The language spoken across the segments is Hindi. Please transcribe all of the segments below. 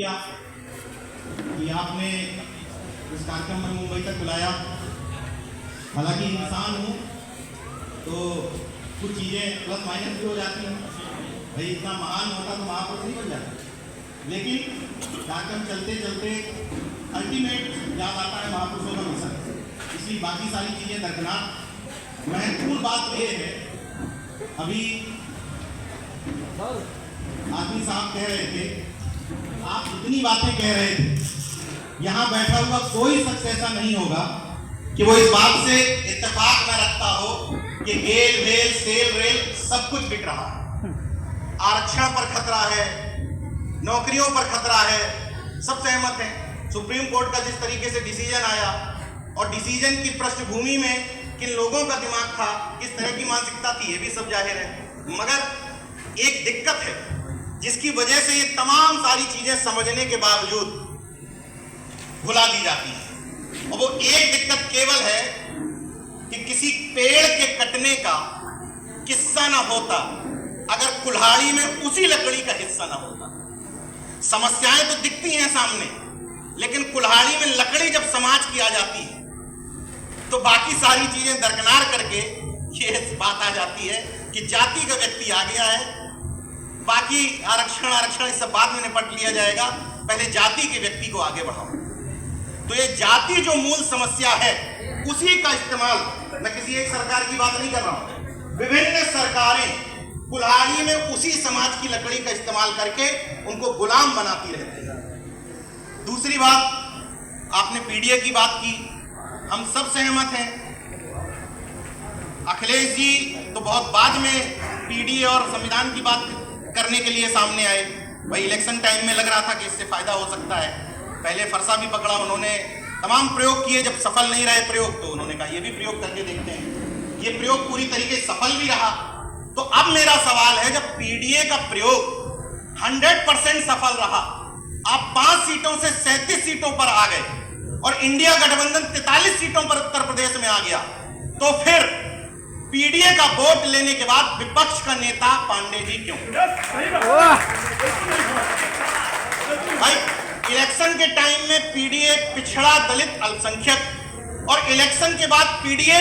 क्या कि आपने इस कार्यक्रम में मुंबई तक बुलाया। हालांकि इंसान हूँ तो कुछ चीज़ें प्लस माइनस भी हो जाती हैं। भाई इतना महान होता तो महापुरुष नहीं बन जाता, लेकिन कार्यक्रम चलते चलते अल्टीमेट याद आता है महापुरुषों का मिशन। इसलिए बाकी सारी चीज़ें दरकिनार। महत्वपूर्ण बात यह है, अभी आदमी साहब कह रहे थे, आप इतनी बातें कह रहे थे, यहाँ बैठा हुआ कोई शख्स ऐसा नहीं होगा कि वो इस बात से इत्तेफाक न रखता हो कि गेल वेल सेल रेल सब कुछ बिक रहा है। आरक्षण पर खतरा है, नौकरियों पर खतरा है, सब सहमत हैं। सुप्रीम कोर्ट का जिस तरीके से डिसीजन आया और डिसीजन की पृष्ठभूमि में किन लोगों का दिमाग था, किस तरह की मानसिकता थी, ये भी सब जाहिर है। मगर एक दिक्कत है जिसकी वजह से ये तमाम सारी चीजें समझने के बावजूद भुला दी जाती है, और वो एक दिक्कत केवल है कि किसी पेड़ के कटने का किस्सा ना होता अगर कुल्हाड़ी में उसी लकड़ी का हिस्सा ना होता। समस्याएं तो दिखती हैं सामने, लेकिन कुल्हाड़ी में लकड़ी जब समाज की आ जाती है तो बाकी सारी चीजें दरकिनार करके ये बात आ जाती है कि जाति का व्यक्ति आ गया है, बाकी आरक्षण इस सब बाद में निपट लिया जाएगा, पहले जाति के व्यक्ति को आगे बढ़ाओ। तो ये जाति जो मूल समस्या है उसी का इस्तेमाल, मैं किसी एक सरकार की बात नहीं कर रहा हूं, विभिन्न सरकारें कुल्हाड़ी में उसी समाज की लकड़ी का इस्तेमाल करके उनको गुलाम बनाती रहती है। दूसरी बात, आपने पीडीए की बात की, हम सब सहमत हैं। अखिलेश जी तो बहुत बाद में पीडीए और संविधान की बात करने के लिए सामने आए। भाई इलेक्शन टाइम में लग रहा था कि इससे फायदा हो सकता है, पहले फरसा भी पकड़ा, उन्होंने तमाम प्रयोग किए, जब सफल नहीं रहे प्रयोग तो उन्होंने कहा ये भी प्रयोग करके देखते हैं। ये प्रयोग पूरी तरीके से सफल भी रहा। तो अब मेरा सवाल है, जब पीडीए का प्रयोग 100% सफल रहा, आप 5 सीटों से 37 सीटों पर आ गए और इंडिया गठबंधन 43 सीटों पर उत्तर प्रदेश में आ गया, तो फिर पीडीए का वोट लेने के बाद विपक्ष का नेता पांडे जी क्यों? भाई इलेक्शन के टाइम में पीडीए पिछड़ा दलित अल्पसंख्यक, और इलेक्शन के बाद पीडीए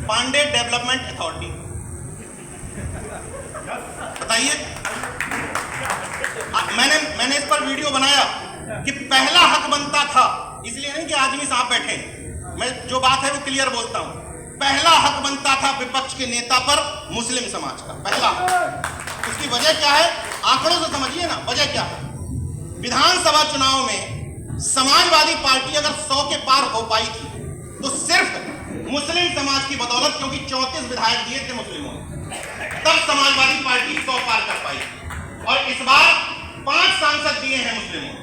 पांडे डेवलपमेंट अथॉरिटी। बताइए, मैंने इस पर वीडियो बनाया कि पहला हक बनता था, इसलिए नहीं कि आदमी साहब बैठे, मैं जो बात है वो क्लियर बोलता हूं, पहला हक बनता था विपक्ष के नेता पर मुस्लिम समाज का, पहला। उसकी वजह क्या है, आंकड़ों से समझिए ना, वजह क्या है। विधानसभा चुनाव में समाजवादी पार्टी अगर 100 के पार हो पाई थी तो सिर्फ मुस्लिम समाज की बदौलत, क्योंकि 34 विधायक दिए थे मुस्लिमों ने, तब समाजवादी पार्टी 100 पार कर पाई। और इस बार 5 सांसद दिए हैं मुस्लिमों ने,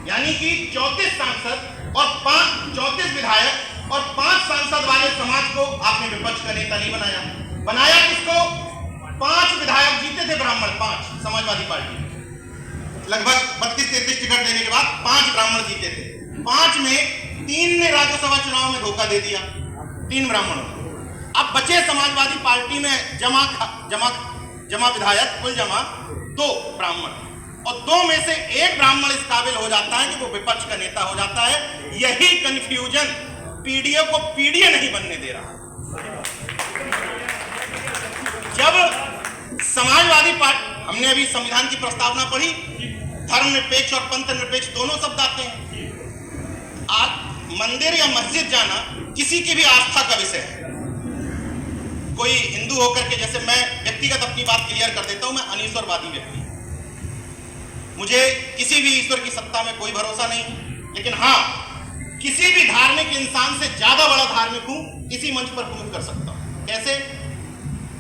यानी कि 34 सांसद और 34 विधायक और 5 सांसद वाले समाज को आपने विपक्ष का नेता नहीं बनाया। बनाया किसको? 5 विधायक जीते थे ब्राह्मण, 5 समाजवादी पार्टी, लगभग 32-33 टिकट देने के बाद 5 ब्राह्मण जीते थे। 5 में 3 ने राज्यसभा चुनाव में धोखा दे दिया, 3 ब्राह्मणों। अब बचे समाजवादी पार्टी में जमा विधायक, कुल जमा 2 ब्राह्मण, और 2 में से 1 ब्राह्मण इस काबिल हो जाता है कि वो विपक्ष का नेता हो जाता है। यही कंफ्यूजन पीडीए को पीडीए नहीं बनने दे रहा। जब समाजवादी पार्टी, हमने अभी संविधान की प्रस्तावना पढ़ी, धर्मनिरपेक्ष और पंथ निरपेक्ष दोनों शब्द आते हैं। आज मंदिर या मस्जिद जाना किसी की भी आस्था का विषय है। कोई हिंदू होकर के, जैसे मैं व्यक्तिगत अपनी बात क्लियर कर देता हूं, मैं अनीश्वरवादी व्यक्ति, मुझे किसी भी ईश्वर की सत्ता में कोई भरोसा नहीं, लेकिन हाँ किसी भी धार्मिक इंसान से ज्यादा बड़ा धार्मिक हूं, इसी मंच पर प्रूव कर सकता हूं। कैसे?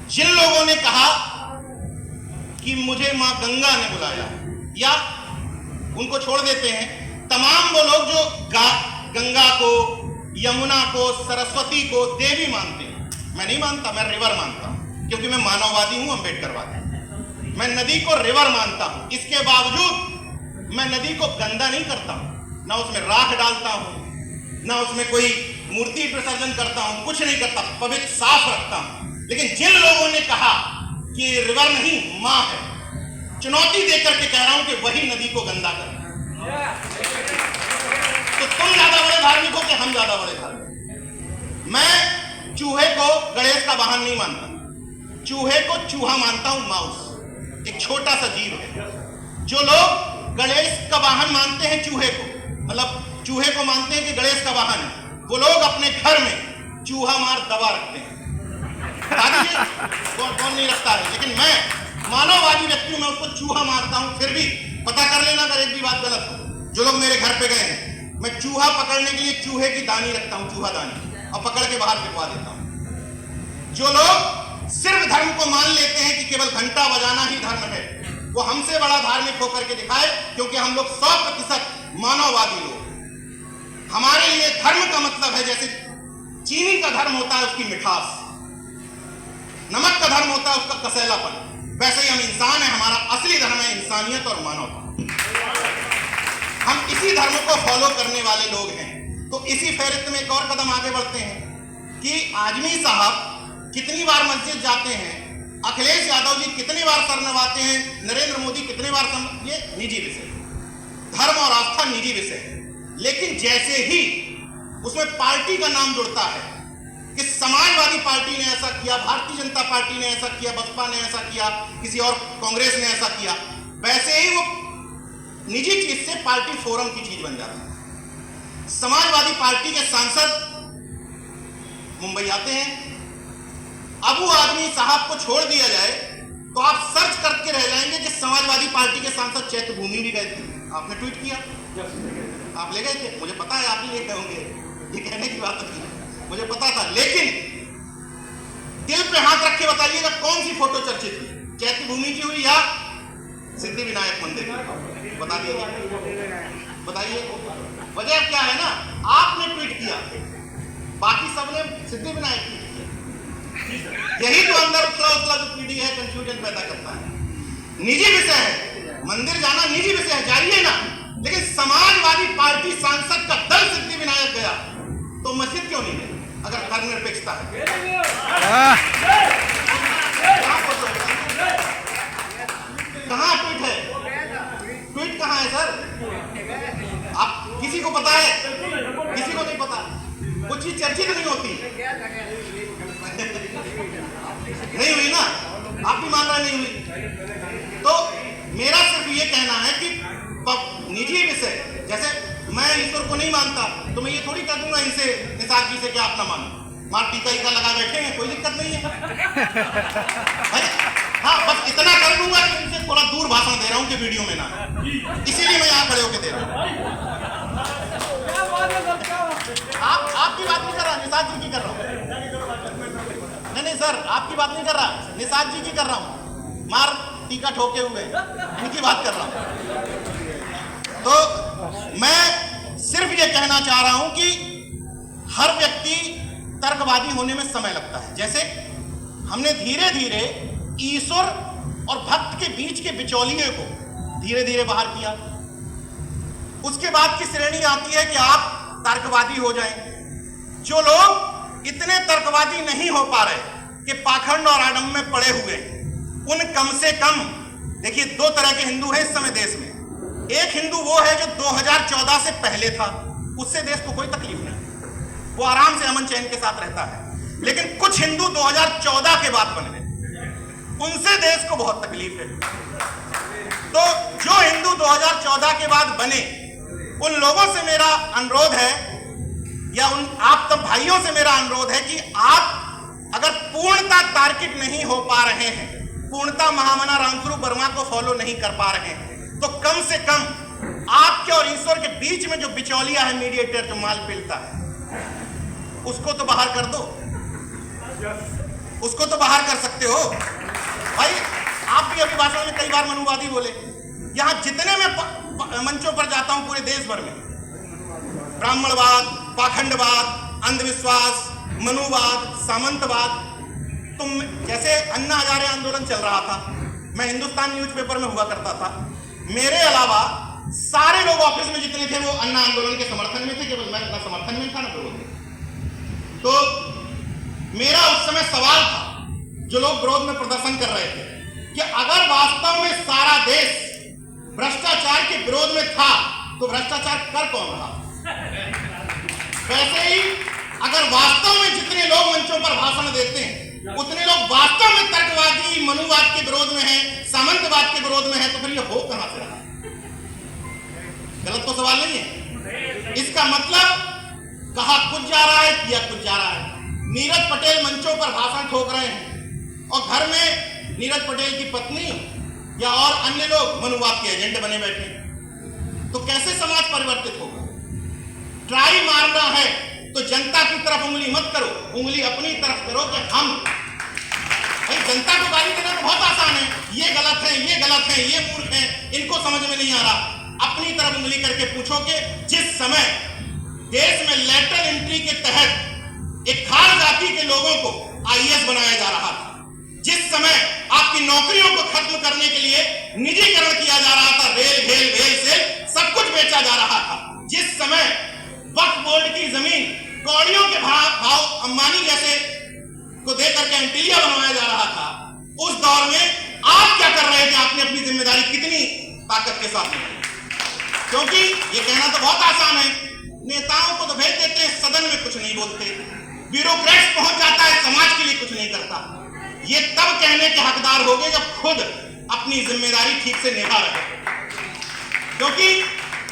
जिन लोगों ने कहा कि मुझे मां गंगा ने बुलाया, या उनको छोड़ देते हैं, तमाम वो लोग जो गंगा को, यमुना को, सरस्वती को देवी मानते हैं, मैं नहीं मानता, मैं रिवर मानता हूं, क्योंकि मैं मानववादी हूं, अम्बेडकरवादी। मैं नदी को रिवर मानता हूं, इसके बावजूद मैं नदी को गंदा नहीं करता हूं, ना उसमें राख डालता हूं, ना उसमें कोई मूर्ति विसर्जन करता हूं, कुछ नहीं करता, पवित्र साफ रखता हूं। लेकिन जिन लोगों ने कहा कि रिवर नहीं मां है, चुनौती देकर के कह रहा हूं कि वही नदी को गंदा करना। तो तुम ज्यादा बड़े धार्मिक हो कि हम ज्यादा बड़े धार्मिक? मैं चूहे को गणेश का वाहन नहीं मानता, चूहे को चूहा मानता हूं, माउस एक छोटा सा जीव है। जो लोग गणेश का वाहन मानते हैं चूहे को, मतलब चूहे को मानते हैं कि गणेश का वाहन है, वो लोग अपने घर में चूहा मार दबा रखते हैं। कौन नहीं रखता है, लेकिन मैं मानववादी व्यक्ति हूं, मैं उसको चूहा मारता हूं। फिर भी पता कर लेना अगर एक भी बात गलत हो। जो लोग मेरे घर पे गए हैं, मैं चूहा पकड़ने के लिए चूहे की दानी रखता हूं, चूहा दानी, और पकड़ के बाहर फेंकवा देता हूं। जो लोग सिर्फ धर्म को मान लेते हैं कि केवल घंटा बजाना ही धर्म है, वो हमसे बड़ा धार्मिक होकर के दिखाए, क्योंकि हम लोग 100% मानववादी लोग। हमारे लिए धर्म का मतलब है जैसे चीनी का धर्म होता है उसकी मिठास, नमक का धर्म होता है उसका कसैलापन, वैसे ही हम इंसान हैं, हमारा असली धर्म है इंसानियत और मानवता। हम इसी धर्म को फॉलो करने वाले लोग हैं। तो इसी फेहरिस्त में एक और कदम आगे बढ़ते हैं कि आजमी साहब कितनी बार मस्जिद जाते हैं, अखिलेश यादव जी कितनी बार सर नवाते हैं, नरेंद्र मोदी कितनी बार ये निजी विषय, धर्म और आस्था निजी विषय है। लेकिन जैसे ही उसमें पार्टी का नाम जुड़ता है कि समाजवादी पार्टी ने ऐसा किया, भारतीय जनता पार्टी ने ऐसा किया, बसपा ने ऐसा किया, किसी और कांग्रेस ने ऐसा किया, वैसे ही वो निजी चीज से पार्टी फोरम की चीज बन जाती है। समाजवादी पार्टी के सांसद मुंबई आते हैं, अब वो आदमी साहब को छोड़ दिया जाए तो आप सर्च करके रह जाएंगे कि समाजवादी पार्टी के सांसद चैत्यभूमि भी गए थे। आपने ट्वीट किया, आप ले गए थे, मुझे पता है आप ही ले गए होंगे, ये कहने की बात नहीं, मुझे पता था। लेकिन दिल पे हाथ रख के बताइएगा कौन सी फोटो चर्चित हुई, चैत्यभूमि की हुई या सिद्धि विनायक मंदिर की? बता दीजिए, बताइए। वजह क्या है ना, आपने ट्वीट किया, बाकी सबने सिद्धि विनायक ट्वीट किया। यही तो अंदर उथला जो पीढ़ी है, कंफ्यूजन पैदा करता है। निजी विषय है, मंदिर जाना निजी विषय है, जाइए ना, लेकिन समाजवादी पार्टी सांसद का दल सिद्धि विनायक गया तो मस्जिद क्यों नहीं गई? अगर धर्मनिरपेक्षता है, कहां ट्वीट है? ट्वीट कहां है सर? आप किसी को पता है? किसी को नहीं पता। कुछ चीज चर्चित नहीं होती, नहीं हुई ना, आप भी मान रहे नहीं हुई। तो मेरा सिर्फ ये कहना है कि निजी विषय, जैसे मैं ईश्वर को नहीं मानता तो मैं ये थोड़ी कह दूंगा इनसे, निषाद जी से, कि आप ना मानो, मार टीका ईका लगा बैठे हैं, कोई दिक्कत नहीं है। हाँ, बस इतना कर दूंगा कि इनसे थोड़ा दूर भाषण दे रहा हूं कि वीडियो में ना, इसीलिए मैं यहाँ खड़े होकर दे रहा हूँ। आपकी बात नहीं कर रहा, निषाद जी की कर रहा हूँ। नहीं सर, आपकी बात नहीं कर रहा, निषाद जी की कर रहा हूँ, मार टीका ठोके हुए उनकी बात कर रहा हूँ। तो मैं सिर्फ ये कहना चाह रहा हूं कि हर व्यक्ति तर्कवादी होने में समय लगता है। जैसे हमने धीरे धीरे ईश्वर और भक्त के बीच के बिचौलिए को धीरे धीरे बाहर किया, उसके बाद की श्रेणी आती है कि आप तर्कवादी हो जाएं। जो लोग इतने तर्कवादी नहीं हो पा रहे कि पाखंड और आडम्बर में पड़े हुए, उन कम से कम, देखिए दो तरह के हिंदू हैं इस समय देश में। एक हिंदू वो है जो 2014 से पहले था, उससे देश को कोई तकलीफ नहीं, वो आराम से अमन चैन के साथ रहता है। लेकिन कुछ हिंदू 2014 के बाद बने, उनसे देश को बहुत तकलीफ है। तो जो हिंदू 2014 के बाद बने, उन लोगों से मेरा अनुरोध है, या उन आप सब भाइयों से मेरा अनुरोध है कि आप अगर पूर्णता तार्किक नहीं हो पा रहे हैं, पूर्णता महामना रामस्वरूप वर्मा को फॉलो नहीं कर पा रहे हैं, तो कम से कम आपके और ईश्वर के बीच में जो बिचौलिया है, मीडिएटर जो माल पिलता है, उसको तो बाहर कर दो, उसको तो बाहर कर सकते हो भाई। आप भी अभी भाषण में कई बार मनुवादी बोले, यहां जितने मैं मंचों पर जाता हूं पूरे देश भर में, ब्राह्मणवाद, पाखंडवाद, अंधविश्वास, मनुवाद, सामंतवाद, तुम जैसे अन्ना हजारे आंदोलन चल रहा था, मैं हिंदुस्तान न्यूज़पेपर में हुआ करता था, मेरे अलावा सारे लोग ऑफिस में जितने थे वो अन्ना आंदोलन के समर्थन में थे, केवल मैं अपना समर्थन में था ना विरोध में। तो मेरा उस समय सवाल था, जो लोग विरोध में प्रदर्शन कर रहे थे, कि अगर वास्तव में सारा देश भ्रष्टाचार के विरोध में था तो भ्रष्टाचार कर कौन रहा? वैसे ही अगर वास्तव में जितने लोग मंचों पर भाषण देते हैं उतने लोग वास्तव में तर्कवादी, मनुवाद के विरोध में हैं, सामंतवाद के विरोध में हैं, तो फिर ये हो कहां से रहा? गलत तो सवाल नहीं है। इसका मतलब कहा कुछ जा रहा है, किया कुछ जा रहा है। नीरज पटेल मंचों पर भाषण ठोक रहे हैं और घर में नीरज पटेल की पत्नी या और अन्य लोग मनुवाद के एजेंट बने बैठे हैं। तो कैसे समाज परिवर्तित होगा? ट्राई मारना है तो जनता की तरफ उंगली मत करो, उंगली अपनी तरफ करो कि हम भाई जनता को गाली देना तो बहुत आसान है, ये गलत है, ये गलत है, ये मूर्ख है, इनको समझ में नहीं आ रहा। अपनी तरफ उंगली करके पूछो कि जिस समय देश में लेटरल एंट्री के तहत एक खास जाति के लोगों को आईएएस बनाया जा रहा था, जिस समय आपकी नौकरियों को खत्म करने के लिए निजीकरण किया जा रहा था, रेल घेल वेल से सब कुछ बेचा जा रहा था, जिस समय वक्फ बोर्ड की जमीन कौड़ियों के भाव अंबानी जैसे को देकर के एंटीलिया बनवाया जा रहा था, उस दौर में आप क्या कर रहे थे? आपने अपनी जिम्मेदारी कितनी ताकत के साथ निभाई? क्योंकि ये कहना तो बहुत आसान है, नेताओं को तो भेज देते हैं, सदन में कुछ नहीं बोलते, ब्यूरोक्रेट्स पहुंच जाता है, समाज के लिए कुछ नहीं करता। ये तब कहने के हकदार होंगे जब खुद अपनी जिम्मेदारी ठीक से निभा रहे। क्योंकि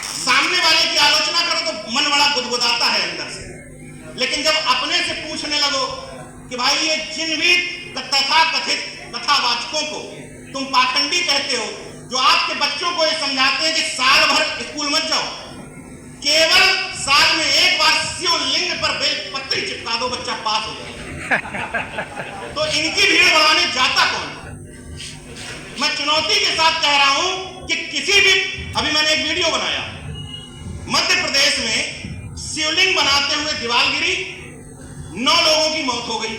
सामने वाले की आलोचना करो तो मन बड़ा गुदगुदाता है अंदर से, लेकिन जब अपने से पूछने लगो कि भाई ये जिन भी तथाकथित कथावाचकों को तुम पाखंडी कहते हो, जो आपके बच्चों को ये समझाते हैं कि साल भर स्कूल मत जाओ, केवल साल में एक बार शिवलिंग पर बेलपत्री चिपका दो, बच्चा पास हो जाए, तो इनकी भीड़ बढ़ाने जाता कौन? मैं चुनौती के साथ कह रहा हूं कि किसी भी, अभी मैंने एक वीडियो बनाया, मध्य प्रदेश में शिवलिंग बनाते हुए दीवार गिरी, 9 लोगों की मौत हो गई।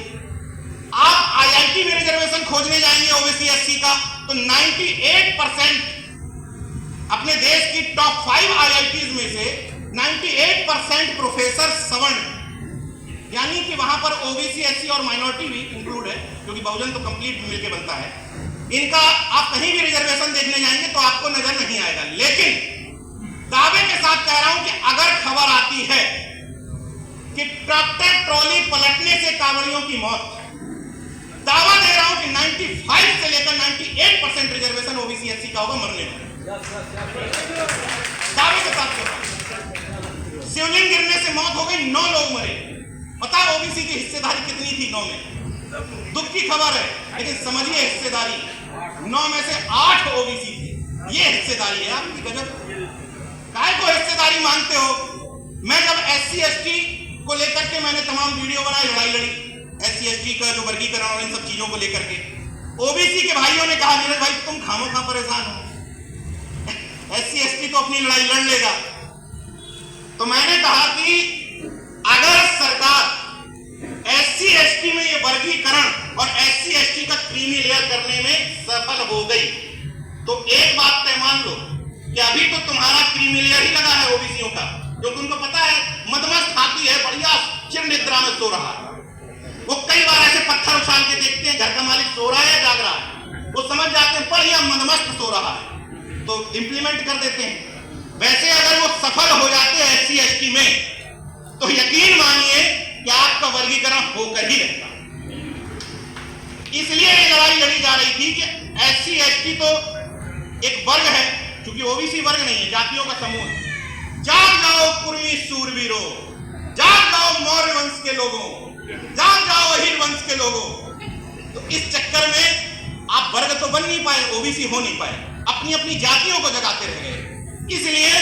आप आईआईटी में रिजर्वेशन खोजने जाएंगे ओबीसी एससी का तो 98% अपने देश की टॉप 5 आईआईटीज में से 98% प्रोफेसर सवर्ण, यानी कि वहां पर ओबीसी एससी और माइनॉरिटी भी इंक्लूड है, क्योंकि बहुजन तो कंप्लीट मिलकर बनता है। इनका आप कहीं भी रिजर्वेशन देखने जाएंगे तो आपको नजर नहीं आएगा। लेकिन दावे के साथ कह रहा हूं कि अगर खबर आती है कि ट्रैक्टर ट्रॉली पलटने से कांवड़ियों की मौत, दावा दे रहा हूं कि 95 से लेकर 98% रिजर्वेशन ओबीसी एससी का होगा मरने में, दावे के साथ कह रहा हूं। शिवलिंग गिरने से मौत हो गई, 9 लोग मरे। पता ओबीसी की हिस्सेदारी कितनी थी? 9 में। दुख की खबर है, लेकिन समझिए हिस्सेदारी 9 में से 8 ओबीसी थे। ये हिस्सेदारी है आपकी। गजब, काहे को हिस्सेदारी मानते हो? मैं जब एससी एसटी को लेकर के मैंने तमाम वीडियो बनाए, लड़ाई लड़ी एससी एसटी का जो वर्गीकरण और इन सब चीजों को लेकर के, ओबीसी के भाइयों ने कहा नीरज भाई तुम खामोखा परेशान हो, एससी एसटी तो अपनी लड़ाई लड़ लेगा। तो मैंने कहा कि अगर सरकार एससी एसटी में ये वर्गीकरण और एससी एसटी का क्रीमी लेयर करने में सफल हो गई तो एक बात तय मान लो कि अभी तो तुम्हारा क्रीमी लेयर ही लगा है ओबीसीओं का, क्योंकि उनको पता है मदमस्त हाथी है, बढ़िया चिर निद्रा में सो रहा है। वो कई बार ऐसे पत्थर उछाल के देखते हैं घर का मालिक सो रहा है या जाग रहा है, वो समझ जाते हैं बढ़िया मदमस्त सो रहा है, तो इंप्लीमेंट कर देते हैं। वैसे अगर वो सफल हो जाते हैं एससी एसटी में तो यकीन मानिए कि आपका वर्गीकरण होकर ही रहता। इसलिए ये लड़ाई लड़ी जा रही थी कि एससी एसटी तो एक वर्ग है, क्योंकि ओबीसी वर्ग नहीं है, जातियों का समूह है। जाग जाओ कुर्मी शूरवीरों, जाग जाओ मौर्य वंश के लोगों, जाग जाओ अहिर वंश के लोगों। तो इस चक्कर में आप वर्ग तो बन नहीं पाए, ओबीसी हो नहीं पाए, अपनी अपनी जातियों को जगाते रह गए। इसलिए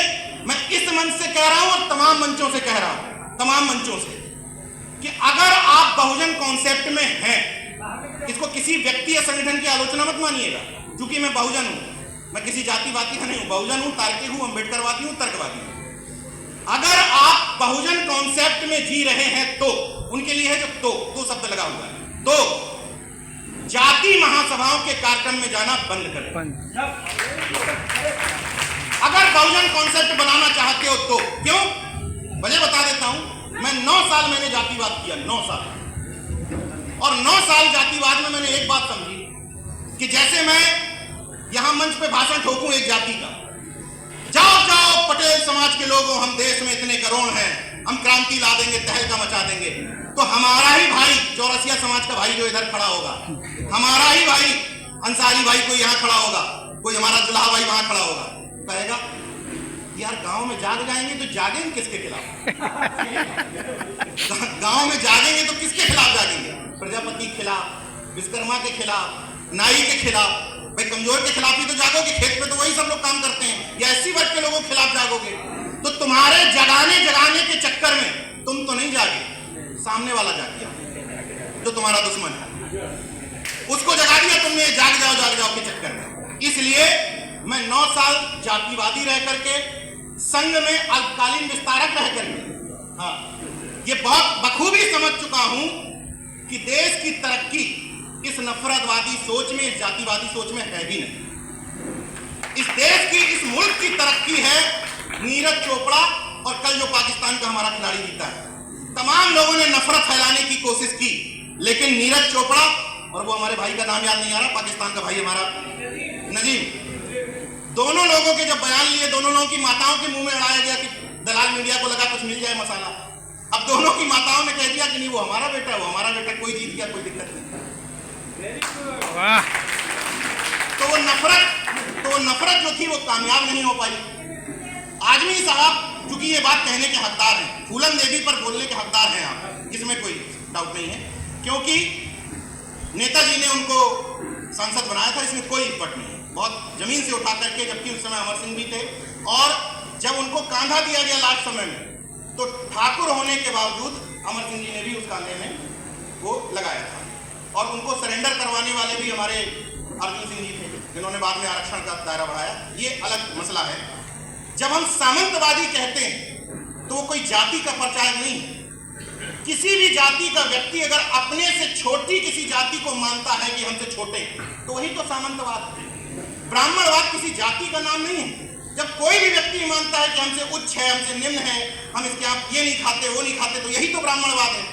मैं इस मंच से कह रहा हूं और तमाम मंचों से कह रहा हूं, तमाम मंचों से, कि अगर आप बहुजन कॉन्सेप्ट में हैं, इसको किसी व्यक्ति या संगठन की आलोचना मत मानिएगा, क्योंकि मैं बहुजन हूं, मैं किसी जातिवादी का नहीं हूं, बहुजन हूं, तार्किक हूं, अम्बेडकरवादी हूं, तर्कवादी हूं। अगर आप बहुजन कॉन्सेप्ट में जी रहे हैं तो उनके लिए है जो दो शब्द लगा हुआ है, तो जाति महासभाओं के कार्यक्रम में जाना बंद करें। अगर बहुजन कॉन्सेप्ट बनाना चाहते हो तो क्यों, वजह बता देता हूं। मैं 9 साल मैंने जातिवाद किया, 9 साल, और 9 साल जातिवाद में मैंने एक बात समझी कि जैसे मैं यहां मंच पे भाषण ठोकूं एक जाति का, समाज के लोग हो, हम देश में इतने करोड़ हैं, हम क्रांति ला देंगे, तहलका मचा देंगे। तो हमारा ही भाई चौरसिया समाज का भाई जो इधर खड़ा होगा, हमारा ही भाई अंसारी भाई कोई यहाँ खड़ा होगा, कोई हमारा दुल्हा भाई वहां खड़ा होगा, कहेगा यार गांव में जाग जाएंगे तो जागेंगे किसके खिलाफ? गांव में जागेंगे तो किसके खिलाफ जागेंगे? प्रजापति के खिलाफ, विश्वकर्मा के खिलाफ, नाई के खिलाफ। भाई कमजोर के खिलाफ ही तो जागोगे, खेत में तो वही सब लोग काम करते हैं। या एससी वर्ग के लोगों के खिलाफ जागोगे? तो तुम्हारे जगाने के चक्कर में तुम तो नहीं जागे, सामने वाला जाग गया जो तुम्हारा दुश्मन है, उसको जगा दिया तुमने जाग जाओ के चक्कर में। इसलिए मैं 9 साल जातिवादी रह करके, संघ में अल्पकालीन विस्तारक रह करके, हाँ, ये बहुत बखूबी समझ चुका हूं कि देश की तरक्की इस नफरतवादी सोच में, इस जातिवादी सोच में है भी नहीं। इस देश की, इस मुल्क की तरक्की है नीरज चोपड़ा और कल जो पाकिस्तान का हमारा खिलाड़ी जीता है। तमाम लोगों ने नफरत फैलाने की कोशिश की, लेकिन नीरज चोपड़ा और वो हमारे भाई का नाम याद नहीं आ रहा, पाकिस्तान का भाई हमारा नजीम, दोनों लोगों के जब बयान लिए, दोनों लोगों की माताओं के मुंह में अड़ाया गया कि दलाल मीडिया को लगा कुछ मिल जाए मसाला। अब दोनों की माताओं ने कह दिया कि नहीं वो हमारा बेटा है, वो हमारा बेटा, कोई जीत गया, कोई दिक्कत नहीं। तो वो नफरत जो थी वो कामयाब नहीं हो पाई। आजमी साहब चूंकि ये बात कहने के हकदार हैं, फूलन देवी पर बोलने के हकदार हैं आप, इसमें कोई डाउट नहीं है, क्योंकि नेताजी ने उनको सांसद बनाया था, इसमें कोई इफर्ट नहीं है। बहुत जमीन से उठा करके, जबकि उस समय अमर सिंह भी थे, और जब उनको कांधा दिया गया लास्ट समय में, तो ठाकुर होने के बावजूद अमर सिंह जी ने भी उस कांधे में वो लगाया था, और उनको सरेंडर करवाने वाले भी हमारे अर्जुन सिंह जी थे, जिन्होंने बाद में आरक्षण का दायरा बढ़ाया। ये अलग मसला है। जब हम सामंतवादी कहते हैं तो वो कोई जाति का प्रचारक नहीं है। किसी भी जाति का व्यक्ति अगर अपने से छोटी किसी जाति को मानता है कि हमसे छोटे, तो वही तो सामंतवाद है। ब्राह्मणवाद किसी जाति का नाम नहीं है। जब कोई भी व्यक्ति मानता है कि हमसे उच्च है, हमसे निम्न है, हम इसके आप ये नहीं खाते, वो नहीं खाते, तो यही तो ब्राह्मणवाद है।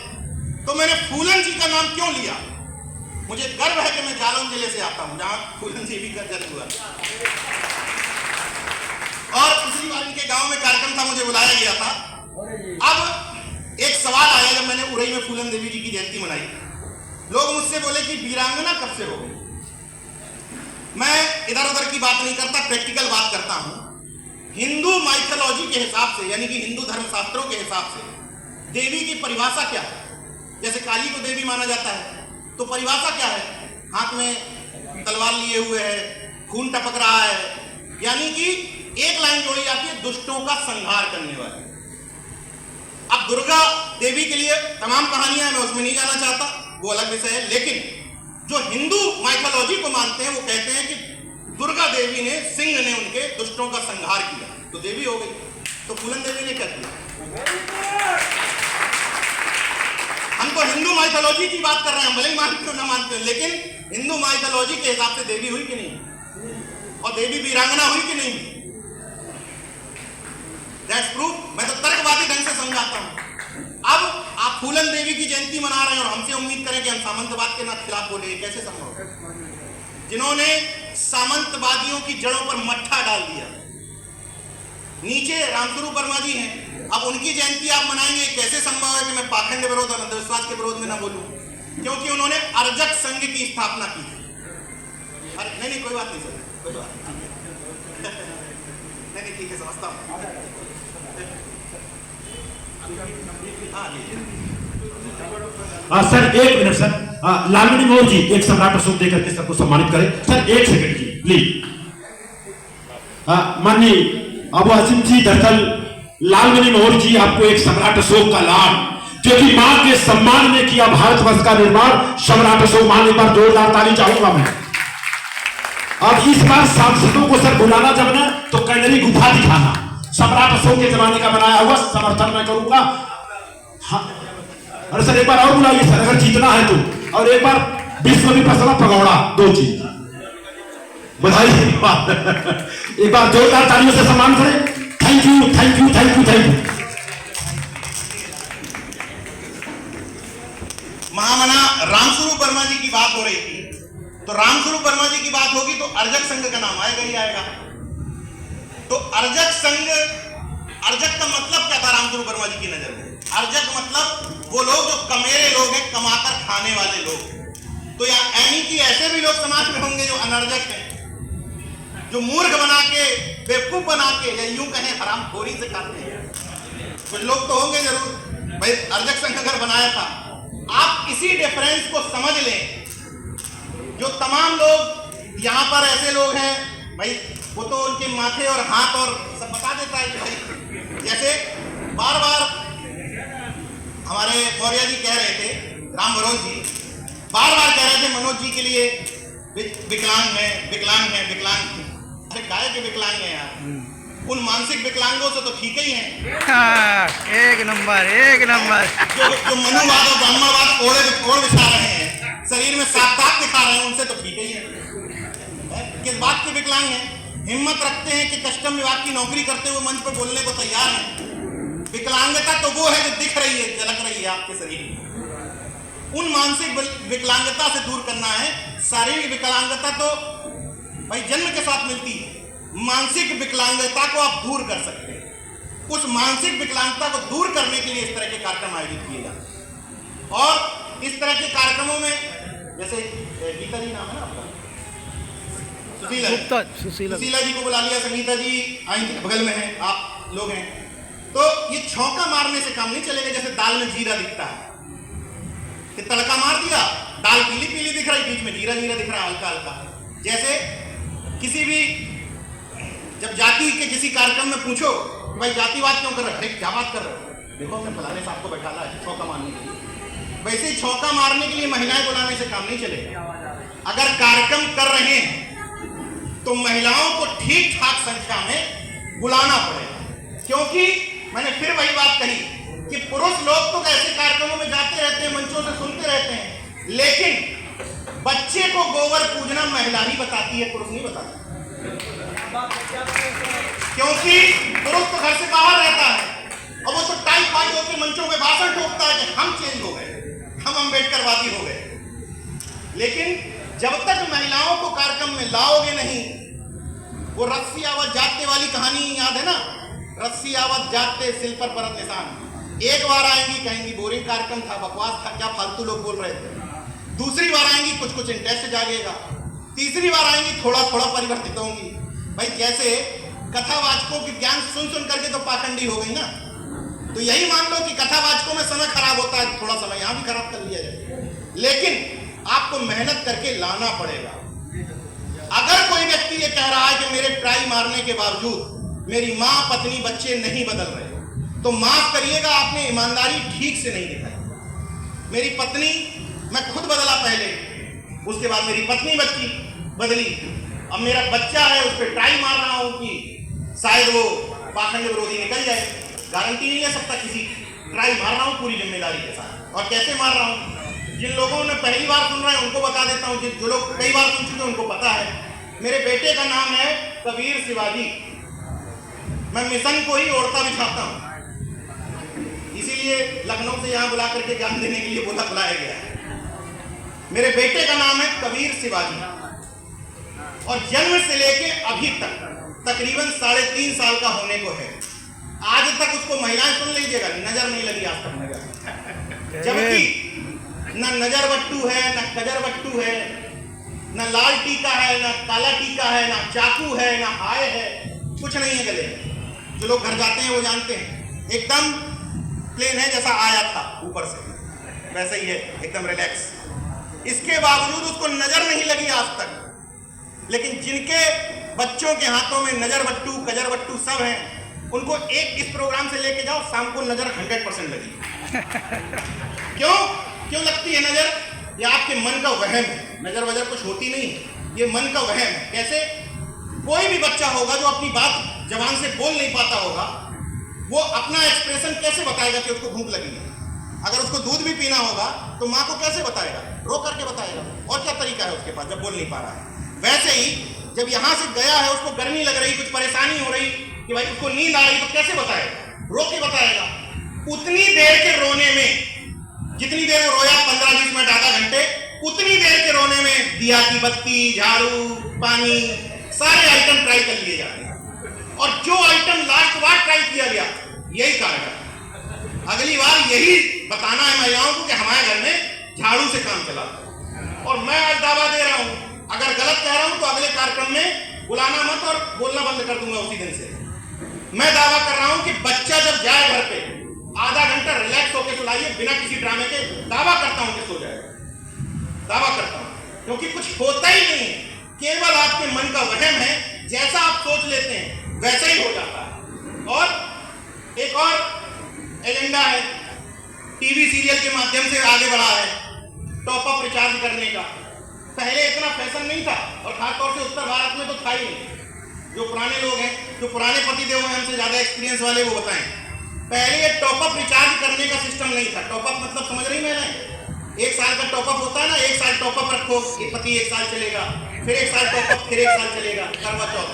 तो मैंने फूलन जी का नाम क्यों लिया? मुझे गर्व है कि मैं जालौन जिले से आता हूं, जहां फूलन जी भी का जन्म हुआ, और पिछली बार इनके गांव में कार्यक्रम था, मुझे बुलाया गया था। अब एक सवाल आया जब मैंने उड़ई में फूलन देवी जी की जयंती मनाई, लोग मुझसे बोले कि वीरांगना कब से हो गई। मैं इधर उधर की बात नहीं करता, प्रैक्टिकल बात करता हूं। हिंदू माइथोलॉजी के हिसाब से, यानी कि हिंदू धर्मशास्त्रों के हिसाब से देवी की परिभाषा क्या है? जैसे काली को देवी माना जाता है, तो परिभाषा क्या है? हाथ में तलवार लिए हुए है, खून टपक रहा है, यानी कि एक लाइन जोड़ी जाती है, दुष्टों का संहार करने वाली। अब दुर्गा देवी के लिए तमाम कहानियां, मैं उसमें नहीं जाना चाहता, वो अलग विषय है। लेकिन जो हिंदू माइथोलॉजी को मानते हैं वो कहते हैं कि दुर्गा देवी ने, सिंह ने उनके दुष्टों का संहार किया, तो देवी हो गई। तो फूलन देवी ने क्या किया? हम तो हिंदू माइथोलॉजी की बात कर रहे हैं, भले ही मानते हो ना मानते हो, लेकिन हिंदू माइथोलॉजी के हिसाब से देवी हुई कि नहीं, और देवी वीरांगना हुई कि नहीं? That's proof. मैं तो तर्कवादी ढंग से समझाता हूं। अब आप फूलन देवी की जयंती मना रहे हैं और हमसे उम्मीद करें कि हम सामंतवाद के खिलाफ बोले, कैसे संभव है? जिन्होंने सामंतवादियों की जड़ों पर मट्ठा डाल दिया, नीचे रामस्वरूप वर्मा जी हैं, अब उनकी जयंती आप मनाएंगे, कैसे संभव है कि मैं पाखंड विरोध और अंधविश्वास के विरोध में ना बोलूं? क्योंकि उन्होंने अर्जक संघ की स्थापना की थी। अरे नहीं, कोई बात नहीं सर, कोई बात नहीं, ठीक है, समझता हूं। सर एक मिनट सर, लालमणि मोहर जी एक सम्राट अशोक देकर के सबको सम्मानित करें। सर एक सेकंड जी प्लीज। माननीय अबू हासिम जी, दरअसल लालमणि मोहर जी आपको एक सम्राट अशोक का लाभ जो कि मां के सम्मान में किया भारतवर्ष का निर्माण, सम्राट अशोक मान, एक बार जोरदार ताली चाहूंगा मैं। अब इस बार सांसदों को सर बुलाना जब ना, तो कैनरी गुफा दिखाना, सम्राट अशोक के जमाने का बनाया हुआ, समर्थन मैं करूंगा। हाँ अरे सर एक बार और बुलाइए सर, अगर जीतना है तो, और एक बार विश्व में फसला पगौड़ा, 2 चीज बधाई। एक बार जोरदार तालियों से सम्मान करें। Thank you thank you thank you thank you. महामना रामस्वरूप वर्मा जी की बात हो रही थी, तो रामस्वरूप वर्मा जी की बात होगी तो अर्जक संघ का नाम आएगा ही आएगा। तो अर्जक संघ अर्जक का मतलब क्या था रामस्वरूप वर्मा जी की नजर में? अर्जक मतलब वो लोग जो कमेरे लोग हैं, कमाकर खाने वाले लोग। तो यानी कि ऐसे भी लोग समाज में होंगे जो अनर्जक हैं, जो मूर्ख बना के, बेवकूफ बना के, या यूं कहें हरामखोरी से खाते हैं। कुछ लोग तो होंगे जरूर। भाई अर्जक संघ अगर बनाया था, आप इसी डिफरेंस को समझ लें। जो तमाम लोग यहाँ पर ऐसे लोग हैं भाई, वो तो उनके माथे और हाथ और सब बता देता है कि भाई, जैसे बार बार हमारे मौर्य जी कह रहे थे, राम भरोस जी बार बार कह रहे थे मनोज जी के लिए विकलांग है, विकलांग है, विकलांग है। अरे गाय के विकलांग है यार, उन मानसिक विकलांगों से तो ठीक ही हैं। एक नंबर, एक नंबर। जो मनुवाद और ब्राह्मणवाद ओढ़ बिछा रहे हैं, शरीर में साफ दिखा रहे हैं, उनसे तो ठीक ही है। किस बात के विकलांग हैं? हिम्मत रखते हैं कि कस्टम विभाग की नौकरी करते हुए मंच पर बोलने को तैयार हैं। विकलांगता तो वो है जो दिख रही है, झलक रही है आपके शरीर में। उन मानसिक विकलांगता से दूर करना है। शारीरिक विकलांगता तो भाई जन्म के साथ मिलती है, मानसिक विकलांगता को आप दूर कर सकते हैं। उस मानसिक विकलांगता को दूर करने के लिए इस तरह के कार्यक्रम आयोजित किए जाते हैं। और इस तरह के कार्यक्रमों में जैसे गीता जी नाम है ना आपका, सुशीला जी को बुला लिया, संगीता जी आई बगल में है, आप लोग हैं, तो ये छौका मारने से काम नहीं चलेगा। जैसे दाल में जीरा दिखता है कि तड़का मार दिया, दाल पीली पीली दिख रही, बीच में जीरा जीरा दिख रहा है हल्का हल्का। जैसे किसी भी जब जाति के किसी कार्यक्रम में पूछो भाई जातिवाद क्यों कर रहे, अरे क्या बात कर रहे हो, देखो हमने फलाने साहब को बैठा ला है छौका मारने के लिए। वैसे ही छौका मारने के लिए महिलाएं बुलाने से काम नहीं चलेगा। अगर कार्यक्रम कर रहे हैं तो महिलाओं को ठीक ठाक संख्या में बुलाना पड़ेगा। क्योंकि मैंने फिर वही बात कही कि पुरुष लोग तो ऐसे कार्यक्रमों में जाते रहते हैं, मंचों से सुनते रहते हैं, लेकिन बच्चे को गोबर पूजना महिला ही बताती है, पुरुष नहीं बताता। क्योंकि पुरुष तो घर से बाहर रहता है और वो तो टाइप फाइट होकर मंचों में भाषण ठोकता है कि हम चेंज हो गए, हम अम्बेडकरवादी हो गए। लेकिन जब तक महिलाओं को कार्यक्रम में लाओगे नहीं, वो रस्सी आवत जाते वाली कहानी याद है ना, रस्सी आवत जाते सिल पर परत निशान। एक बार आएंगी कहेंगी बोरिंग कार्यक्रम था, बकवास था, क्या फालतू लोग बोल रहे थे। दूसरी बार आएंगी कुछ कुछ इंटरेस्ट जागेगा, तीसरी बार आएंगी थोड़ा थोड़ा परिवर्तित होंगी। भाई जैसे कथावाचकों की ज्ञान सुन सुन करके तो पाखंडी हो गई ना, तो यही मान लो कि कथावाचकों में समय खराब होता है, थोड़ा समय यहां भी खराब कर लिया जाए। लेकिन आपको मेहनत करके लाना पड़ेगा। अगर कोई व्यक्ति ये कह रहा है कि मेरे ट्राई मारने के बावजूद मेरी माँ, पत्नी, बच्चे नहीं बदल रहे, तो माफ करिएगा, आपने ईमानदारी ठीक से नहीं दिखाई। मेरी पत्नी, मैं खुद बदला पहले, उसके बाद मेरी पत्नी बदली, अब मेरा बच्चा है, उस पर ट्राई मार रहा हूं कि शायद वो पाखंड विरोधी निकल जाए। गारंटी नहीं ले सकता किसी, ट्राई मार रहा हूं पूरी जिम्मेदारी के साथ। और कैसे मार रहा हूं, जिन लोगों ने पहली बार सुन रहे हैं उनको बता देता हूं, जो लोग कई बार सुन चुके हैं उनको पता है। मेरे बेटे का नाम है कबीर शिवाजी। मैं मिशन को ही ओढ़ता बिछाता हूं, इसीलिए लखनऊ से यहां बुला करके ज्ञान देने के लिए बुलाया गया है। मेरे बेटे का नाम है कबीर शिवाजी और जन्म से लेके अभी तक तकरीबन 3.5 साल का होने को है। आज तक उसको महिलाएं सुन लीजिएगा, नजर नहीं लगी आज तक नजर। जबकि न नजर बट्टू है, न कजर बट्टू है, न लाल टीका है, न काला टीका है, न चाकू है, न हाय है, कुछ नहीं है गले। जो लोग घर जाते हैं वो जानते हैं, एकदम प्लेन है, जैसा आया था ऊपर से वैसे ही है, एकदम रिलैक्स। इसके बावजूद उसको नजर नहीं लगी आज तक। लेकिन जिनके बच्चों के हाथों में नजर बट्टू, कजर बट्टू सब हैं, उनको एक इस प्रोग्राम से लेके जाओ, शाम को नजर 100% लगी। क्यों लगती है नजर? ये आपके मन का वहम है, नजर वजर कुछ होती नहीं है, ये मन का वहम है। कैसे? कोई भी बच्चा होगा जो अपनी बात जबान से बोल नहीं पाता होगा, वो अपना एक्सप्रेशन कैसे बताएगा कि उसको भूख लगी है? अगर उसको दूध भी पीना होगा तो माँ को कैसे बताएगा? रो करके बताएगा। और क्या तरीका है उसके पास जब बोल नहीं पा रहा है? वैसे ही जब यहाँ से गया है, उसको गर्मी लग रही, कुछ परेशानी हो रही कि भाई उसको नींद आ रही, तो कैसे बताएगा? रो के बताएगा। उतनी देर के रोने में, जितनी देर वो रोया 15-20 मिनट, आधा घंटे, उतनी देर के रोने में दिया की बत्ती, झाड़ू, पानी, सारे आइटम ट्राई कर लिए जाते हैं। और जो आइटम लास्ट बार ट्राई किया गया घर में झाड़ू से काम चलाता। और मैं आज दावा दे रहा हूं, अगर गलत कह रहा हूं तो अगले कार्यक्रम में बुलाना मत और बोलना बंद कर दूंगा उसी दिन से। मैं दावा कर रहा हूं कि बच्चा जब जाए घर पे आधा घंटा रिलैक्स होकर सुलाइए बिना किसी ड्रामे के, दावा करता हूं कि सो जाएगा। दावा करता हूं, क्योंकि कुछ होता ही नहीं है, केवल आपके मन का वहम है। जैसा आप सोच लेते हैं वैसा ही हो जाता है। और एक और एजेंडा है, टीवी सीरियल के माध्यम से आगे बढ़ा है टॉप अप रिचार्ज करने का। पहले इतना फैशन नहीं था, और खासतौर से उत्तर भारत में तो था ही नहीं। जो पुराने लोग हैं, जो पुराने पतिदेव हैं, हमसे ज्यादा एक्सपीरियंस वाले, वो बताएं। पहले ये टॉप अप रिचार्ज करने का सिस्टम नहीं था। टॉप अप मतलब समझ रही मैंने, 1 साल का टॉप अप होता है ना, 1 साल टॉप अप रखो, पति 1 साल चलेगा, फिर 1 साल टॉप अप, फिर 1 साल चलेगा। करवा चौथ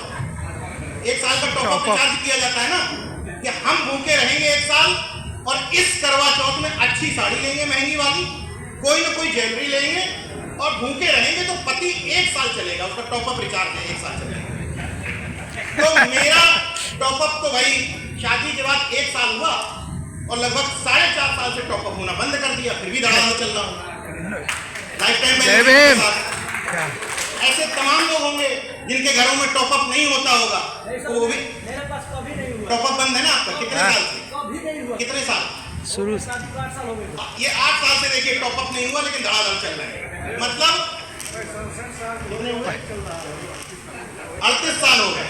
1 साल का टॉप अप रिचार्ज किया जाता है ना, कि हम भूखे रहेंगे 1 साल, और इस करवा चौथ में अच्छी साड़ी लेंगे महंगी वाली, कोई ना कोई ज्वेलरी लेंगे, और भूखे रहेंगे तो पति 1 साल चलेगा, उसका टॉप अप रिचार्ज है 1 साल चलेगा। तो मेरा टॉप अप तो भाई शादी के बाद 1 साल हुआ, और लगभग 4.5 साल से टॉप अप होना बंद कर दिया, फिर भी धड़ाधड़ चल रहा हूँ लाइफ टाइम। ऐसे तमाम लोग होंगे जिनके घरों में टॉप अप नहीं होता होगा, तो वो भी टॉप अप बंद है ना आपका। कितने साल से, कितने साल? शुरू ये 8 साल से देखिए टॉप अप नहीं हुआ, लेकिन धड़ाधड़ चल रहा है। मतलब 38 साल हो गए।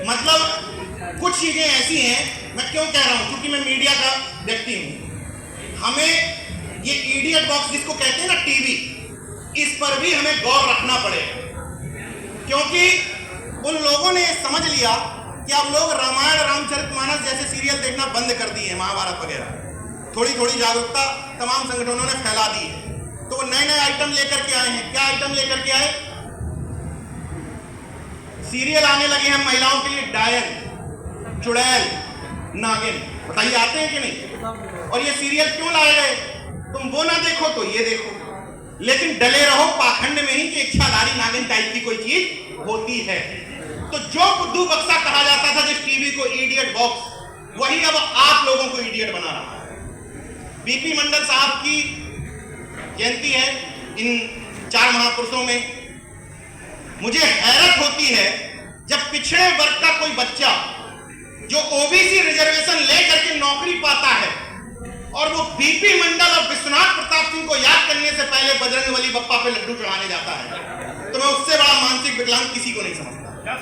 मतलब कुछ चीजें ऐसी हैं, मैं क्यों कह रहा हूं, क्योंकि मैं मीडिया का व्यक्ति हूं। हमें ये इडियट बॉक्स जिसको कहते हैं ना टीवी, इस पर भी हमें गौर रखना पड़ेगा, क्योंकि उन लोगों ने समझ लिया कि अब लोग रामायण रामचरितमानस जैसे सीरियल देखना बंद कर दिए, महाभारत वगैरह। थोड़ी थोड़ी जागरूकता तमाम संगठनों ने फैला दी है, तो वो नए नए आइटम लेकर के आए हैं। क्या आइटम लेकर के आए? सीरियल आने लगे हैं महिलाओं के लिए, डायन, चुड़ैल, नागिन। बताइए आते हैं कि नहीं? और ये सीरियल क्यों लाए गए? तुम वो ना देखो तो ये देखो, लेकिन डले रहो पाखंड में ही कि इच्छाधारी नागिन टाइप की कोई चीज होती है। तो जो बुद्धू बक्सा कहा जाता था जिस टीवी को इडियट बॉक्स, वही अब आप लोगों को इडियट बना रहा है। बीपी मंडल साहब की जयंती है इन 4 महापुरुषों में। मुझे हैरत होती है जब पिछड़े वर्ग का कोई बच्चा जो ओबीसी रिजर्वेशन लेकर के नौकरी पाता है, और वो बीपी मंडल और विश्वनाथ प्रताप सिंह को याद करने से पहले बजरंगबली बप्पा पे लड्डू चढ़ाने जाता है, तो मैं उससे बड़ा मानसिक विकलांग किसी को नहीं समझता।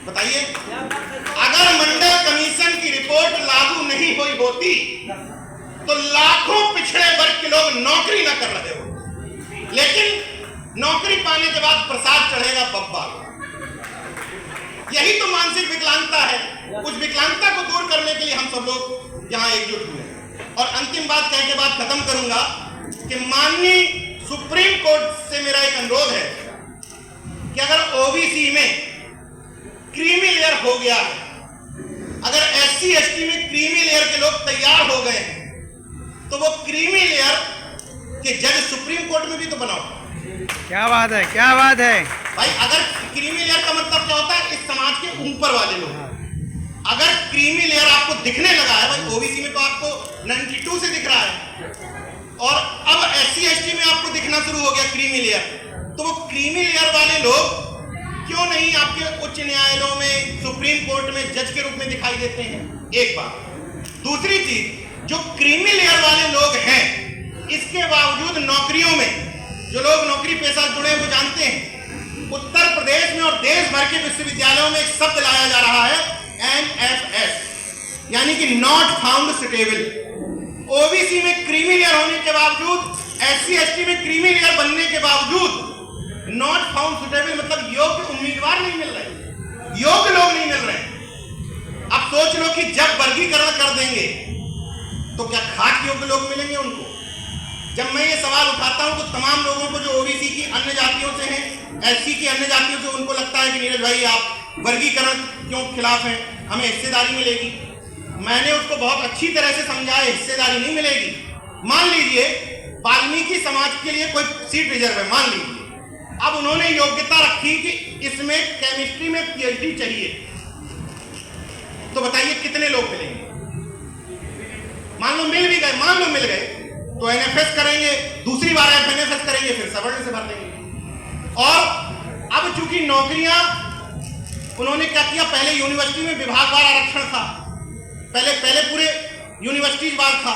बताइए, अगर मंडल कमीशन की रिपोर्ट लागू नहीं हुई होती तो लाखों पिछड़े वर्ग के लोग नौकरी न कर रहे हो, लेकिन नौकरी पाने के बाद प्रसाद चढ़ेगा बप्पा। यही तो मानसिक विकलांगता है। उस विकलांगता को दूर करने के लिए हम सब लोग यहाँ एकजुट हुए। और अंतिम बात कह के बात खत्म करूंगा कि माननीय सुप्रीम कोर्ट से मेरा एक अनुरोध है कि अगर ओबीसी में क्रीमी लेयर हो गया है, अगर SC ST में क्रीमी लेयर के लोग तैयार हो गए हैं, तो वो क्रीमी लेयर के जज सुप्रीम कोर्ट में भी तो बनाओ। क्या बात है, क्या बात है भाई। अगर क्रीमी लेयर का मतलब क्या होता है? इस समाज के ऊपर वाले लोग। अगर क्रीमी लेयर आपको दिखने लगा है, भाई ओबीसी में तो आपको 92 से दिख रहा है, और अब SC ST में आपको दिखना शुरू हो गया क्रीमी लेयर, तो वो क्रीमी लेयर वाले लोग क्यों नहीं आपके उच्च न्यायालयों में, सुप्रीम कोर्ट में जज के रूप में दिखाई देते हैं? एक बात। दूसरी चीज, जो क्रीमी लेयर वाले लोग हैं, इसके बावजूद नौकरियों में जो लोग नौकरी पेशा जुड़े वो जानते हैं, उत्तर प्रदेश में और देश भर के विश्वविद्यालयों में एक शब्द लाया जा रहा है NFS, यानी कि नॉट फाउंड सुटेबल। ओबीसी में क्रीमी लेयर होने के बावजूद, SC ST में क्रीमी लेयर बनने के बावजूद नॉट फाउंड सुटेबल मतलब योग्य उम्मीदवार नहीं मिल रहे, योग्य लोग नहीं मिल रहे। अब सोच लो कि जब वर्गीकरण कर देंगे तो क्या खाट योग्य लोग मिलेंगे उनको? जब मैं ये सवाल उठाता हूं तो तमाम लोगों को जो ओबीसी की अन्य जातियों से हैं, SC की अन्य जातियों से, उनको लगता है कि नीरज भाई आप वर्गीकरण क्यों खिलाफ हैं, हमें हिस्सेदारी मिलेगी। मैंने उसको बहुत अच्छी तरह से समझाया, हिस्सेदारी नहीं मिलेगी। मान लीजिए वाल्मीकि समाज के लिए कोई सीट रिजर्व है, मान लीजिए, अब उन्होंने योग्यता रखी कि इसमें केमिस्ट्री में PhD चाहिए, तो बताइए कितने लोग मिलेंगे? मान लो मिल भी गए, मान लो मिल गए, तो एनएफएस करेंगे, दूसरी बार एफएनएफएस करेंगे, फिर सवर्ण से भर देंगे। और अब चूंकि नौकरियां उन्होंने क्या किया, पहले यूनिवर्सिटी में विभागवार आरक्षण था, पहले पूरे यूनिवर्सिटी वार था,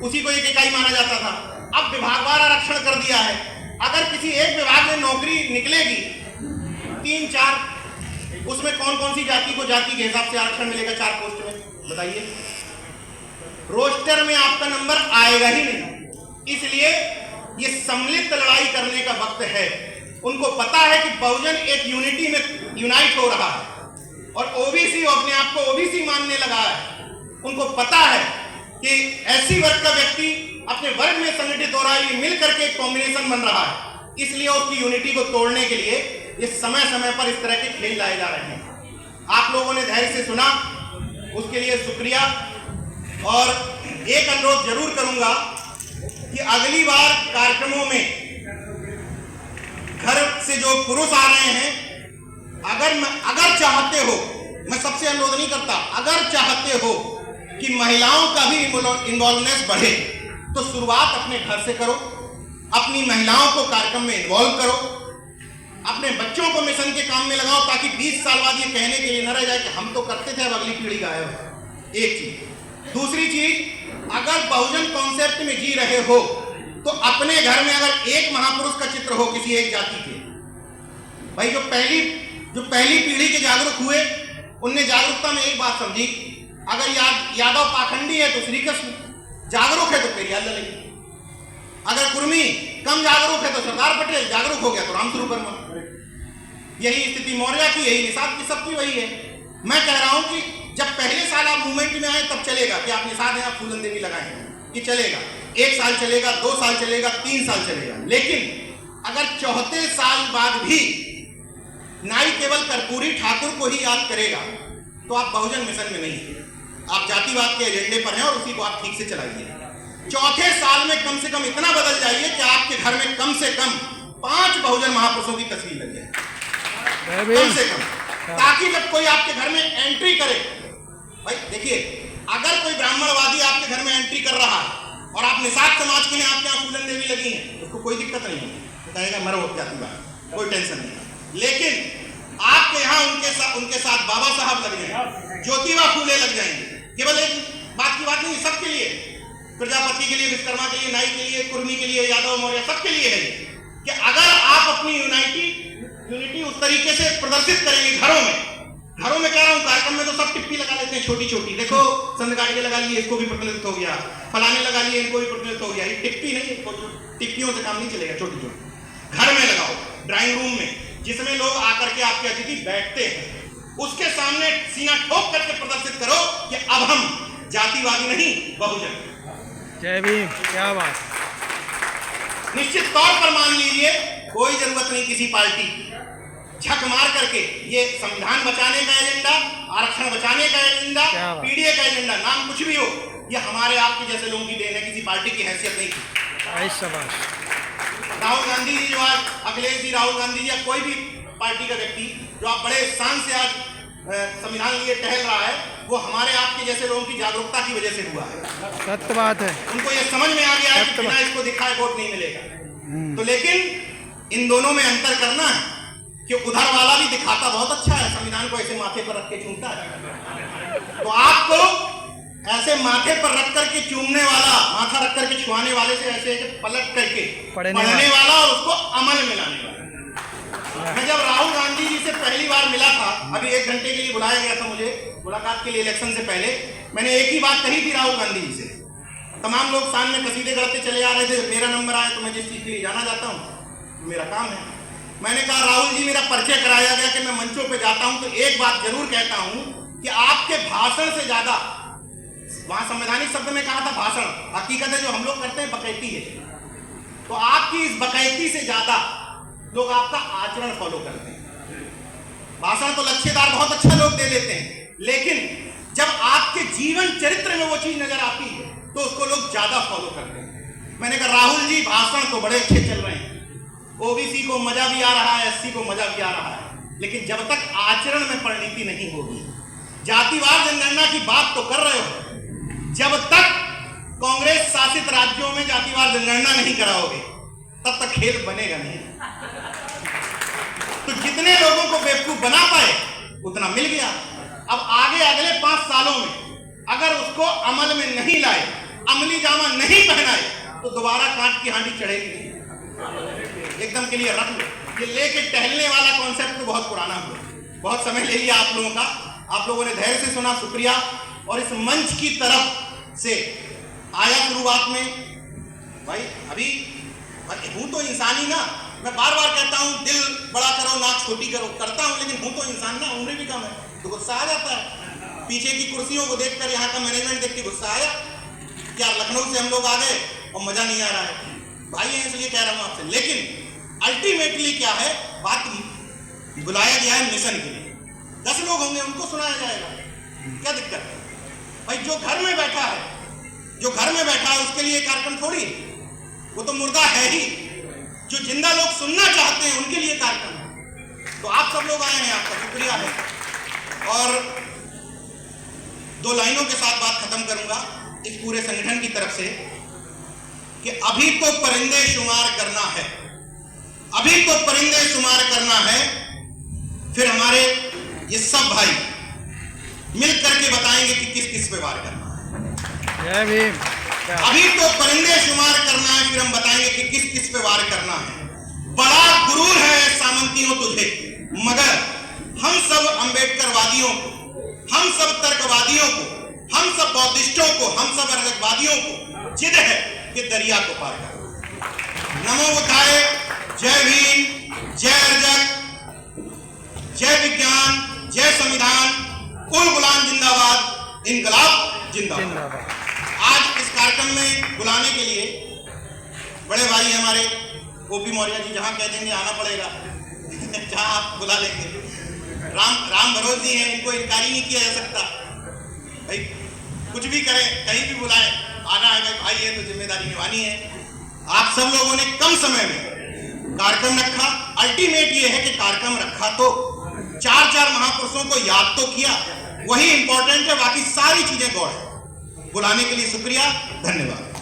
उसी को एक इकाई माना जाता था। अब विभागवार आरक्षण कर दिया है। अगर किसी एक विभाग में नौकरी निकलेगी 3-4, उसमें कौन कौन सी जाति को जाति के हिसाब से आरक्षण मिलेगा 4 पोस्ट में, बताइए। रोस्टर में आपका नंबर आएगा ही नहीं। इसलिए ये सम्मिलित लड़ाई करने का वक्त है। उनको पता है कि बहुजन एक यूनिटी में यूनाइट हो रहा है और ओबीसी अपने आप को ओबीसी मानने लगा है। उनको पता है कि एससी वर्ग का व्यक्ति अपने वर्ग में संगठित हो रहा है, ये मिल करके एक कॉम्बिनेशन बन रहा है। इसलिए उसकी यूनिटी को तोड़ने के लिए इस समय समय पर इस तरह के खेल लाए जा रहे हैं। आप लोगों ने धैर्य से सुना, उसके लिए शुक्रिया। और एक अनुरोध जरूर करूंगा कि अगली बार कार्यक्रमों में घर से जो पुरुष आ रहे हैं, अगर चाहते हो, मैं सबसे अनुरोध नहीं करता, अगर चाहते हो कि महिलाओं का भी इन्वॉल्वनेस बढ़े तो शुरुआत अपने घर से करो, अपनी महिलाओं को कार्यक्रम में इन्वॉल्व करो, अपने बच्चों को मिशन के काम में लगाओ, ताकि 20 साल बाद ये कहने के लिए न रह जाए कि हम तो करते थे, अब अगली पीढ़ी गायब है। एक चीज। दूसरी चीज, अगर बहुजन कॉन्सेप्ट में जी रहे हो तो अपने घर में अगर एक महापुरुष का चित्र हो किसी एक जाति के, भाई जो पहली पीढ़ी के जागरूक हुए, उनने जागरूकता में एक बात समझी, अगर यादव पाखंडी है तो श्री कृष्ण, जागरूक है तो पेरियार लड़ेगी। अगर कुर्मी कम जागरूक है तो सरदार पटेल, जागरूक हो गया तो रामस्वरूप वर्मा। यही स्थिति मौर्य की, यही निषाद की, सबकी वही है। मैं कह रहा हूं कि जब पहले साल आप मूवमेंट में आए तब चलेगा कि आप निषाद हैं, आप फूलन देवी लगाए, कि चलेगा, 1 साल चलेगा, 2 साल चलेगा, 3 साल चलेगा। लेकिन अगर 4थे साल बाद भी नाई केवल कर्पूरी ठाकुर को ही याद करेगा तो आप बहुजन मिशन में नहीं है, आप जातिवाद के एजेंडे पर हैं और उसी को आप ठीक से चलाइए। 4थे साल में कम से कम इतना बदल जाइए कि आपके घर में कम से कम 5 बहुजन महापुरुषों की तस्वीर लग जाए, कम से कम, ताकि जब कोई आपके घर में एंट्री करे, भाई देखिए, अगर कोई ब्राह्मणवादी आपके घर में एंट्री कर रहा है और आप निषाद समाज के हैं, आपके यहाँ फूलन देवी लगी है, उसको कोई दिक्कत नहीं है, कहेगा मरो जातिवाद, कोई टेंशन नहीं। लेकिन आपके यहाँ उनके साथ बाबा साहब लग जाएंगे, ज्योतिबा फूले लग जाएंगे। केवल एक बात की बात नहीं, सबके लिए, प्रजापति के लिए, विश्वकर्मा के लिए, नाई के लिए, कुर्मी के लिए, यादव मौर्य, सबके लिए है कि अगर आप अपनी यूनिटी उस तरीके से प्रदर्शित करेंगे घरों में कह रहा हूं, कार्यक्रम में तो सब टिप्पी लगा लेते हैं छोटी छोटी, देखो संतगाड़ी लगा लिए, इसको भी प्रतिनिधित्व हो गया, फलाने लगा लिए, इनको भी प्रतिनिधित्व हो गया। ये टिप्पी नहीं, टिप्पियों से काम नहीं चलेगा, छोटी छोटी घर में लगाओ, ड्राइंग रूम में, जिसमें लोग आकर के आपके अतिथि बैठते हैं, उसके सामने सीना ठोक करके प्रदर्शित करो कि अब हम जातिवादी नहीं, बहुजन। जय भीम, क्या बात। निश्चित तौर पर मान लीजिए, कोई जरूरत नहीं किसी पार्टी की, झक मार करके ये संविधान बचाने का एजेंडा, आरक्षण बचाने का एजेंडा, पीडीए का एजेंडा, नाम कुछ भी हो, ये हमारे आपके जैसे लोगों की देन है, किसी पार्टी की हैसियत नहीं थी। राहुल गांधी जी जो आज, अखिलेश जी, राहुल गांधी जी या कोई भी पार्टी का व्यक्ति जो आप बड़े शान से आज संविधान लिए टहल रहा है, वो हमारे आपके जैसे लोगों की जागरूकता की वजह से हुआ है। सत्य बात है। उनको ये समझ में आ गया है कि बिना इसको दिखाए वोट नहीं मिलेगा। तो लेकिन इन दोनों में अंतर करना है कि उधर वाला भी दिखाता बहुत अच्छा है, संविधान को ऐसे माथे पर रख के चूमता है, तो आपको ऐसे माथे पर रख करके चूमने वाला, माथा रख करके छुआने वाले से ऐसे पलट करके पढ़ने वाला और उसको अमल में लाने वाला। मैं जब राहुल गांधी जी से पहली बार मिला था, अभी 1 घंटे के लिए बुलाया गया था मुझे मुलाकात के लिए इलेक्शन से पहले, मैंने एक ही बात कही थी राहुल गांधी जी से। तमाम लोग शान में कसीदे करते चले आ रहे थे, मेरा नंबर आया तो मैं जिस चीज के लिए जाना चाहता हूँ मेरा काम है। मैंने कहा राहुल जी, मेरा परिचय कराया गया कि मैं मंचों पे जाता हूं तो एक बात जरूर कहता हूं कि आपके भाषण से ज्यादा, वहां संवैधानिक शब्द में कहा था भाषण, हकीकत है जो हम लोग करते हैं बकैती है, तो आपकी इस बकैती से ज्यादा लोग आपका आचरण फॉलो करते हैं। भाषण तो लच्छेदार बहुत अच्छा लोग दे देते हैं, लेकिन जब आपके जीवन चरित्र में वो चीज नजर आती है तो उसको लोग ज्यादा फॉलो करते हैं। मैंने कहा राहुल जी, भाषण तो बड़े अच्छे चल रहे हैं, ओबीसी को मजा भी आ रहा है, एससी को मजा भी आ रहा है, लेकिन जब तक आचरण में परिणति नहीं होगी, जातिवाद जनगणना की बात तो कर रहे हो, जब तक कांग्रेस शासित राज्यों में जातिवार जनगणना नहीं कराओगे तब तक खेल बनेगा नहीं। तो जितने लोगों को बेवकूफ बना पाए उतना मिल गया। अब आगे अगले 5 सालों में अगर उसको अमल में नहीं लाए, अमली जामा नहीं पहनाए, तो दोबारा कांट की हांडी चढ़ेगी नहीं। एकदम क्लियर रख लो। ये लेके टहलने वाला कॉन्सेप्ट तो बहुत पुराना हुआ, बहुत समय ले लिया आप लोगों का। आप लोगों ने धैर्य से सुना, शुक्रिया। और इस मंच की तरफ से आया शुरुआत में भाई, अभी हूं तो इंसान ही ना। मैं बार बार कहता हूं दिल बड़ा करो नाक छोटी करो, करता हूं, लेकिन हूं तो इंसान ना, उम्र भी कम है तो गुस्सा आ जाता है। पीछे की कुर्सियों को देखकर, यहाँ का मैनेजमेंट देख के गुस्सा आया। क्या लखनऊ से हम लोग आ गए और मजा नहीं आ रहा है? भाई है इसलिए कह रहा हूं आपसे। लेकिन अल्टीमेटली क्या है, बात बुलाया गया है मिशन के लिए। 10 लोग होंगे, उनको सुनाया जाएगा, क्या दिक्कत है भाई? जो घर में बैठा है, जो घर में बैठा है उसके लिए कार्यक्रम थोड़ी, वो तो मुर्दा है ही। जो जिंदा लोग सुनना चाहते हैं उनके लिए कार्यक्रम है। तो आप सब लोग आए हैं, आपका शुक्रिया है। और 2 लाइनों के साथ बात खत्म करूंगा इस पूरे संगठन की तरफ से कि अभी तो परिंदे शुमार करना है, अभी तो परिंदे शुमार करना है, फिर हमारे ये सब भाई मिल करके बताएंगे कि किस किस पे वार करना है। जय भीम। अभी तो परिंदे शुमार करना है, फिर हम बताएंगे कि किस किस पे वार करना है। बड़ा गुरूर है सामंतियों तुझे, मगर हम सब अंबेडकरवादियों को, हम सब तर्कवादियों को, हम सब बौद्धिस्टों को, हम सब अर्जकवादियों को जिद है कि दरिया को पार करना। नमो बुद्धाय, जय भीम, जय अर्जक, जय विज्ञान, जय संविधान, कुल गुलाम जिंदाबाद, इनकलाब जिंदाबाद। आज इस कार्यक्रम में बुलाने के लिए बड़े भाई हमारे ओपी मौर्य जी, जहां कह देंगे आना पड़ेगा, जहां आप बुला लेंगे। राम भरोस जी हैं, इनको इनकार ही नहीं किया जा सकता भाई। कुछ भी करें, कहीं भी बुलाएं, आना है भाई है तो जिम्मेदारी निभानी है। आप सब लोगों ने कम समय में कार्यक्रम रखा। अल्टीमेट ये है कि कार्यक्रम रखा तो 4 महापुरुषों को याद तो किया, वही इंपॉर्टेंट है, बाकी सारी चीजें गौड़ है। बुलाने के लिए शुक्रिया, धन्यवाद।